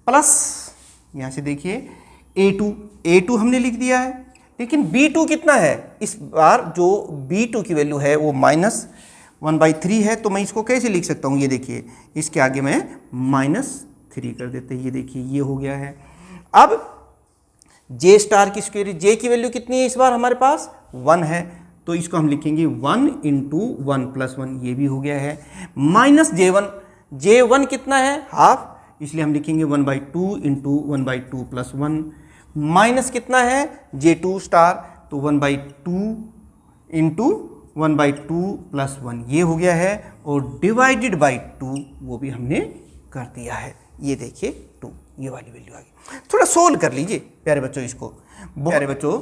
प्लस यहाँ से देखिए A2 हमने लिख दिया है, लेकिन B2 कितना है, इस बार जो B2 की वैल्यू है वो -1/3 है, तो मैं इसको कैसे लिख सकता हूँ, ये देखिए इसके आगे मैं -3 कर देते हैं, ये देखिए ये हो गया है। अब J* की स्क्वायर, J की वैल्यू कितनी है इस बार हमारे पास 1 है, तो इसको हम लिखेंगे 1 × 1 + 1, ये भी हो गया है, -J1 कितना है हाफ, इसलिए हम लिखेंगे 1/2 × 1/2 + 1, माइनस कितना है J2*, तो 1/2 × 1/2 + 1 ये हो गया है, और /2 वो भी हमने कर दिया है, ये देखिए 2 ये वाली वैल्यू आ गई। थोड़ा सोल्व कर लीजिए प्यारे बच्चों इसको, प्यारे बच्चों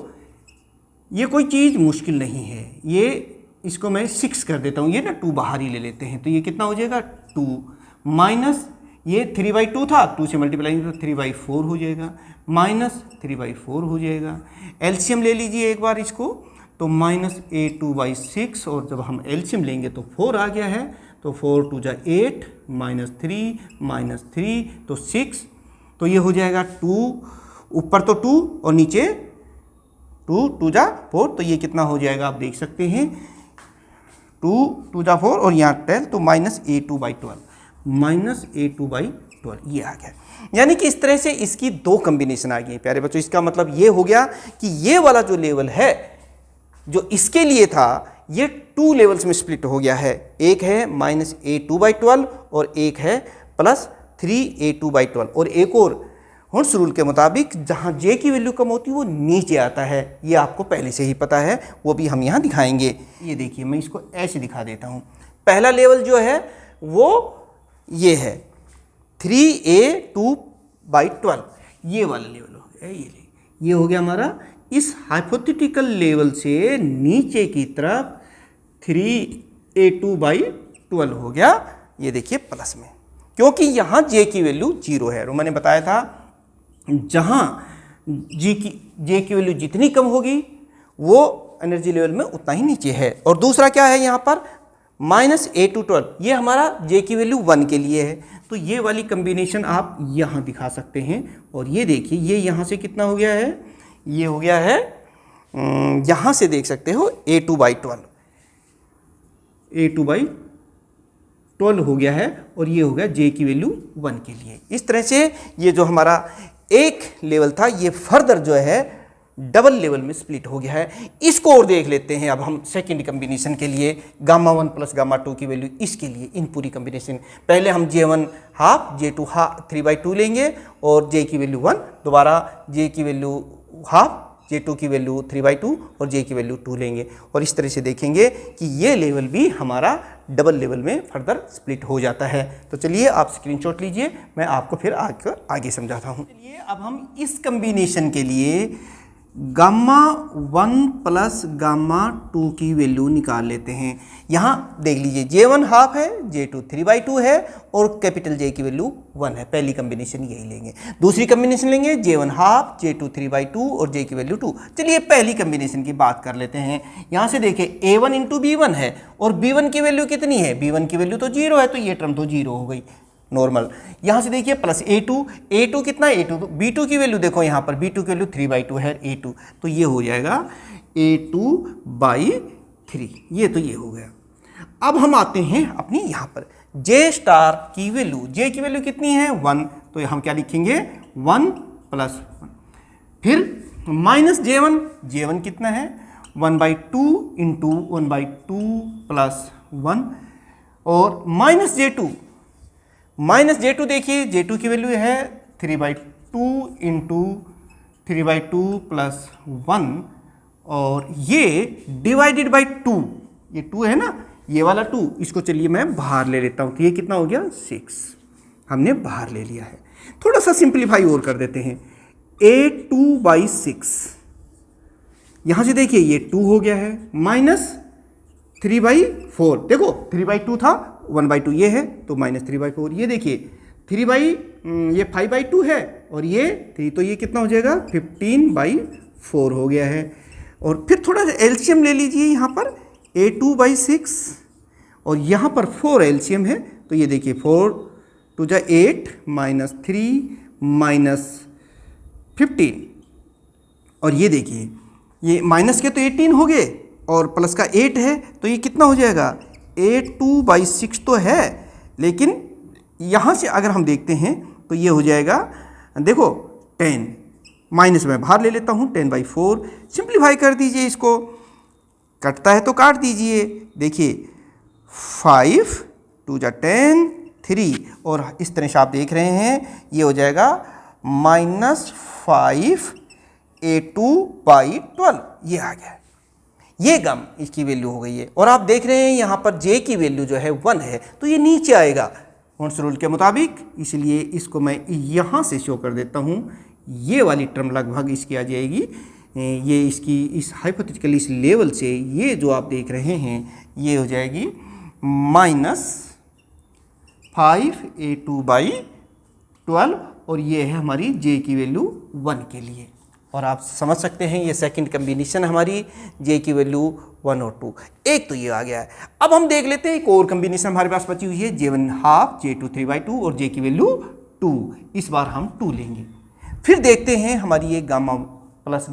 ये कोई चीज़ मुश्किल नहीं है, ये इसको मैं 6 कर देता हूँ, ये ना 2 बाहर ही ले लेते हैं, तो ये कितना हो जाएगा 2 माइनस ये 3/2 था, 2 से मल्टीप्लाई तो 3/4 हो जाएगा, माइनस 3/4 हो जाएगा। एलसीएम ले लीजिए एक बार इसको, तो माइनस A2/6, और जब हम एलसीएम लेंगे तो 4 आ गया है, तो 4 2 जा 8, -3 तो 6, तो ये हो जाएगा 2, ऊपर तो 2 और नीचे 2 2 जा 4, तो ये कितना हो जाएगा आप देख सकते हैं, 2 2 जा 4 और यहाँ 10, तो -A2/12, -A2/12 ये आ गया। यानी कि इस तरह से इसकी दो कम्बिनेशन आ गई प्यारे बच्चों। इसका मतलब ये हो गया कि ये वाला जो लेवल है जो इसके लिए था ये 2 लेवल्स में स्प्लिट हो गया है। एक है -A2/12 और एक है +3A2/12, और एक और हॉर्स रूल के मुताबिक जहाँ J की वैल्यू कम होती है वो नीचे आता है। ये आपको पहले से ही पता है, वो भी हम यहाँ दिखाएंगे। ये देखिए मैं इसको ऐसे दिखा देता हूँ। पहला लेवल जो है वो ये है 3A2/12, ये वाला लेवल हो गया। ये हो गया हमारा इस हाइपोथेटिकल लेवल से नीचे की तरफ 3A2/12 हो गया। ये देखिए प्लस में, क्योंकि यहाँ J की वैल्यू 0 है। और मैंने बताया था जहाँ J की वैल्यू जितनी कम होगी वो एनर्जी लेवल में उतना ही नीचे है। और दूसरा क्या है यहाँ पर -A2/12, ये हमारा J की वैल्यू 1 के लिए है। तो ये वाली कम्बिनेशन आप यहाँ दिखा सकते हैं। और ये देखिए ये यहाँ से कितना हो गया है, ये हो गया है यहाँ से देख सकते हो A2/12 हो गया है, और ये हो गया J की वैल्यू 1 के लिए। इस तरह से ये जो हमारा एक लेवल था ये फर्दर जो है डबल लेवल में स्प्लिट हो गया है। इसको और देख लेते हैं अब हम सेकंड कम्बिनेशन के लिए, Γ1 + Γ2 की वैल्यू इसके लिए, इन पूरी कम्बिनेशन। पहले हम J1 हाफ, J2 हाफ 3/2 लेंगे और J की वैल्यू 1, दोबारा J की वैल्यू हाफ, J2 की वैल्यू 3/2 और J की वैल्यू 2 लेंगे। और इस तरह से देखेंगे कि ये लेवल भी हमारा डबल लेवल में फर्दर स्प्लिट हो जाता है। तो चलिए आप स्क्रीनशॉट लीजिए, मैं आपको फिर आगे समझाता हूँ। चलिए अब हम इस कम्बिनेशन के लिए Γ1 + Γ2 की वैल्यू निकाल लेते हैं। यहाँ देख लीजिए J1 हाफ है, J2 3/2 है और कैपिटल J की वैल्यू 1 है। पहली कम्बिनेशन यही लेंगे। दूसरी कम्बिनेशन लेंगे J1 हाफ, J2 3/2 और J की वैल्यू 2। चलिए पहली कम्बिनेशन की बात कर लेते हैं। यहाँ से देखिए A1 × B1 है और B1 की वैल्यू कितनी है, B1 की वैल्यू तो 0 है, तो ये टर्म तो 0 हो गई नॉर्मल। यहाँ से देखिए +A2 कितना है, A2 B2 की वैल्यू देखो यहाँ पर, B2 की वैल्यू 3/2 है A2, तो ये हो जाएगा A2/3। ये तो ये हो गया। अब हम आते हैं अपनी यहाँ पर J स्टार की वैल्यू। J की वैल्यू कितनी है 1, तो हम क्या लिखेंगे 1 + 1। फिर -J1 कितना है 1/2 × 1/2 + 1 और -J2 देखिए J2 की वैल्यू है 3/2 × 3/2 + 1 और ये डिवाइडेड बाई 2, ये 2 है ना, ये वाला 2, इसको चलिए मैं बाहर ले लेता हूँ। तो ये कितना हो गया 6, हमने बाहर ले लिया है। थोड़ा सा सिंप्लीफाई और कर देते हैं। A2/6, यहाँ से देखिए ये 2 हो गया है, -3/4, देखो 3/2 था, 1/2 ये है, तो -3/4। ये देखिए ये 5/2 है और ये 3, तो ये कितना हो जाएगा 15/4 हो गया है। और फिर थोड़ा सा एलसीएम ले लीजिए यहाँ पर A2/6 और यहाँ पर 4 एलसीएम है, तो ये देखिए 4 2 जा 8 -3 -15 और ये देखिए ये माइनस के तो 18 हो गए और प्लस का 8 है, तो ये कितना हो जाएगा A2/6 तो है, लेकिन यहाँ से अगर हम देखते हैं तो ये हो जाएगा, देखो 10, माइनस में बाहर ले लेता हूँ 10/4। सिंप्लीफाई कर दीजिए, इसको कटता है तो काट दीजिए। देखिए 5 2 जा 10 3 और इस तरह से आप देख रहे हैं ये हो जाएगा -5 A2/12, ये आ गया। ये गम इसकी वैल्यू हो गई है। और आप देख रहे हैं यहाँ पर J की वैल्यू जो है 1 है, तो ये नीचे आएगा हॉर्स रूल के मुताबिक, इसलिए इसको मैं यहाँ से शो कर देता हूँ। ये वाली टर्म लगभग इसकी आ जाएगी, ये इसकी इस हाइपोथेटिकल इस लेवल से ये जो आप देख रहे हैं ये हो जाएगी 5a2/12 और ये है हमारी j की वैल्यू 1 के लिए। और आप समझ सकते हैं ये सेकंड कम्बिनेशन हमारी j की वैल्यू 1 और 2, एक तो ये आ गया है। अब हम देख लेते हैं एक और कम्बिनेशन हमारे पास बची हुई है j1/2 j2 3/2 और j की वैल्यू 2। इस बार हम 2 लेंगे। फिर देखते हैं हमारी ये गामा 1 प्लस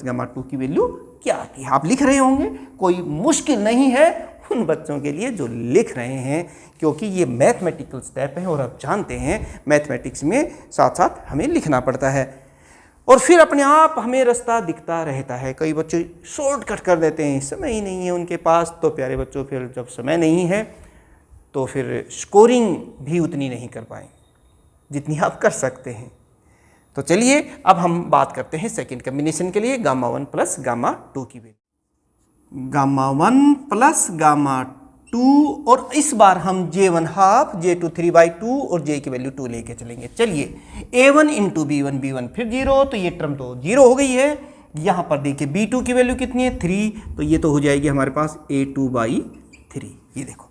गामा 2 की वैल्यू क्या आती है। आप लिख रहे होंगे, कोई मुश्किल नहीं है उन बच्चों के लिए जो लिख रहे हैं, क्योंकि ये मैथमेटिकल स्टेप है और आप जानते हैं मैथमेटिक्स में साथ साथ हमें लिखना पड़ता है और फिर अपने आप हमें रास्ता दिखता रहता है। कई बच्चे शॉर्टकट कर देते हैं, समय ही नहीं है उनके पास। तो प्यारे बच्चों, फिर जब समय नहीं है तो फिर स्कोरिंग भी उतनी नहीं कर पाए जितनी आप कर सकते हैं। तो चलिए अब हम बात करते हैं सेकंड कम्बिनेशन के लिए गामा 1 प्लस गामा 2 की वैल्यू। गामा 1 प्लस गामा 2 और इस बार हम j1/2 j2 3/2 और j की वैल्यू 2 लेके चलेंगे। चलिए a1 इंटू b1 b1 फिर 0, तो ये टर्म तो 0 हो गई है। यहाँ पर देखिए b2 की वैल्यू कितनी है 3, तो ये तो हो जाएगी हमारे पास a2/3। ये देखो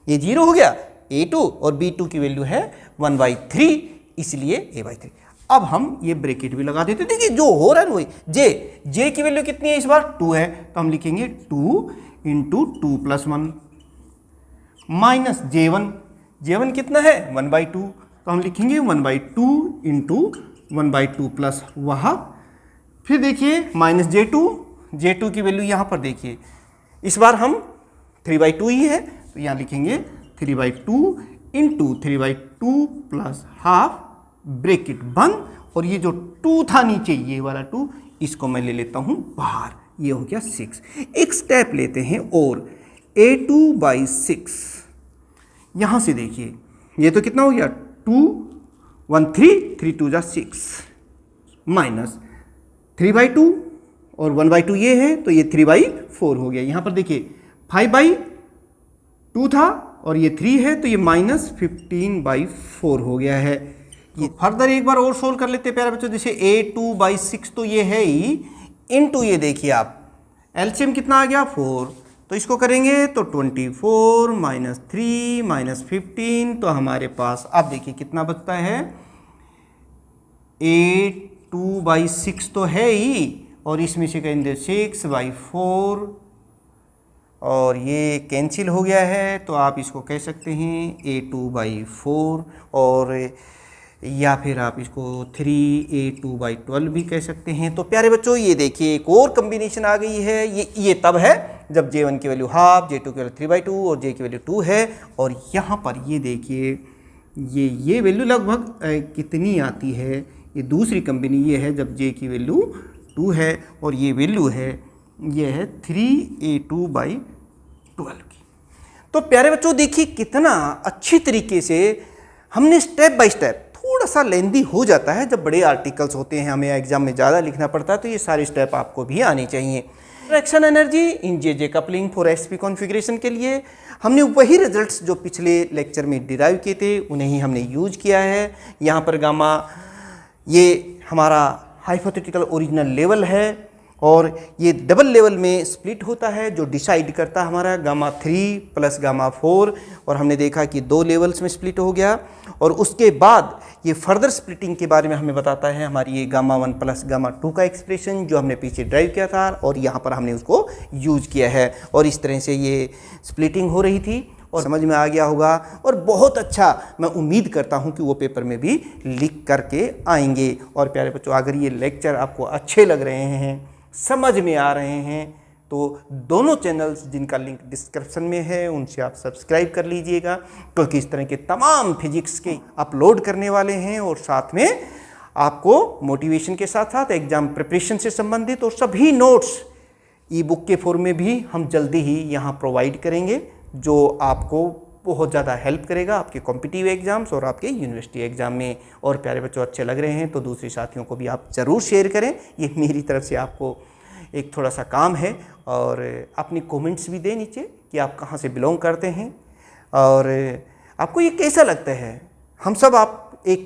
ये 0 हो गया a2 और b2 की वैल्यू है 1/3, इसलिए a/3। अब हम ये ब्रैकेट भी लगा देते। देखिए जो हो रहा है वही j की वैल्यू कितनी है इस बार 2 है, तो हम लिखेंगे 2 इंटू 2 प्लस 1 माइनस j1 कितना है 1/2, तो हम लिखेंगे 1/2 इंटू 1/2 प्लस वह। फिर देखिए माइनस j2 की वैल्यू यहाँ पर देखिए इस बार हम 3/2 ही है, तो यहाँ लिखेंगे 3/2 इंटू 3/2 प्लस हाफ ब्रैकेट बंद। और ये जो 2 था नीचे ये वाला 2, इसको मैं ले लेता हूँ बाहर, ये हो गया 6। एक स्टेप लेते हैं और a2/6 यहाँ से देखिए ये तो कितना हो गया 2 1 3 2 जा 6 माइनस 3/2 और 1/2 ये है, तो ये 3/4 हो गया। यहाँ पर देखिए 5/2 था और ये 3 है, तो ये माइनस 15/4 हो गया है। ये फर्दर एक बार और सोल्व कर लेते हैं प्यारे बच्चों। जैसे a2/6 तो ये है ही, इनटू ये देखिए आप एलसीएम कितना आ गया 4, तो इसको करेंगे तो 24 माइनस 3 माइनस 15, तो हमारे पास अब देखिए कितना बचता है a2/6 तो है ही, और इसमें से कहेंगे 6/4 और ये कैंसिल हो गया है, तो आप इसको कह सकते हैं a2/4 और या फिर आप इसको 3a2/12 भी कह सकते हैं। तो प्यारे बच्चों ये देखिए एक और कम्बिनेशन आ गई है। ये तब है जब j1 की वैल्यू हाफ, j2 की वैल्यू 3/2 और j की वैल्यू 2 है। और यहाँ पर ये देखिए ये वैल्यू लगभग कितनी आती है, ये दूसरी कम्बिनी ये है जब j की वैल्यू 2 है और ये वैल्यू है ये है 3a2/12 की। तो प्यारे बच्चों देखिए कितना अच्छी तरीके से हमने स्टेप बाय स्टेप, थोड़ा सा लेंदी हो जाता है जब बड़े आर्टिकल्स होते हैं, हमें एग्जाम में ज़्यादा लिखना पड़ता है, तो ये सारे स्टेप आपको भी आने चाहिए। Reaction energy in J coupling for SP configuration के लिए हमने वही रिजल्ट्स जो पिछले लेक्चर में डिराइव किए थे उन्हें ही हमने यूज किया है। यहाँ पर गामा ये हमारा हाइपोथेटिकल ओरिजिनल लेवल है और ये डबल लेवल में स्प्लिट होता है जो डिसाइड करता है हमारा गामा 3 प्लस गामा 4, और हमने देखा कि 2 लेवल्स में स्प्लिट हो गया। और उसके बाद ये फर्दर स्प्लिटिंग के बारे में हमें बताता है हमारी ये गामा 1 प्लस गामा 2 का एक्सप्रेशन जो हमने पीछे ड्राइव किया था और यहाँ पर हमने उसको यूज किया है। और इस तरह से ये स्प्लिटिंग हो रही थी और समझ में आ गया होगा, और बहुत अच्छा मैं उम्मीद करता हूँ कि वो पेपर में भी लिख करके आएंगे। और प्यारे बच्चों अगर ये लेक्चर आपको अच्छे लग रहे हैं, समझ में आ रहे हैं, तो दोनों चैनल्स जिनका लिंक डिस्क्रिप्शन में है उनसे आप सब्सक्राइब कर लीजिएगा, क्योंकि इस तरह के तमाम फिजिक्स के अपलोड करने वाले हैं और साथ में आपको मोटिवेशन के साथ साथ एग्जाम प्रिपरेशन से संबंधित और सभी नोट्स ई बुक के फॉर्म में भी हम जल्दी ही यहाँ प्रोवाइड करेंगे, जो आपको बहुत ज़्यादा हेल्प करेगा आपके कॉम्पिटिटिव एग्जाम्स और आपके यूनिवर्सिटी एग्जाम में। और प्यारे बच्चों अच्छे लग रहे हैं तो दूसरे साथियों को भी आप ज़रूर शेयर करें, ये मेरी तरफ से आपको एक थोड़ा सा काम है। और अपनी कमेंट्स भी दें नीचे कि आप कहाँ से बिलोंग करते हैं और आपको ये कैसा लगता है। हम सब आप एक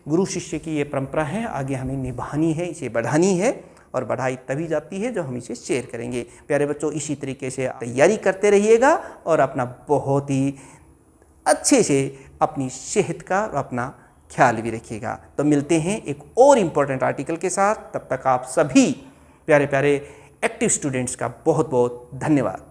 गुरु शिष्य की ये परंपरा है, आगे हमें निभानी है, इसे बढ़ानी है, और बढ़ाई तभी जाती है जब हम इसे शेयर करेंगे। प्यारे बच्चों इसी तरीके से तैयारी करते रहिएगा और अपना बहुत ही अच्छे से अपनी सेहत का और अपना ख्याल भी रखिएगा। तो मिलते हैं एक और इम्पोर्टेंट आर्टिकल के साथ। तब तक आप सभी प्यारे प्यारे एक्टिव स्टूडेंट्स का बहुत बहुत धन्यवाद।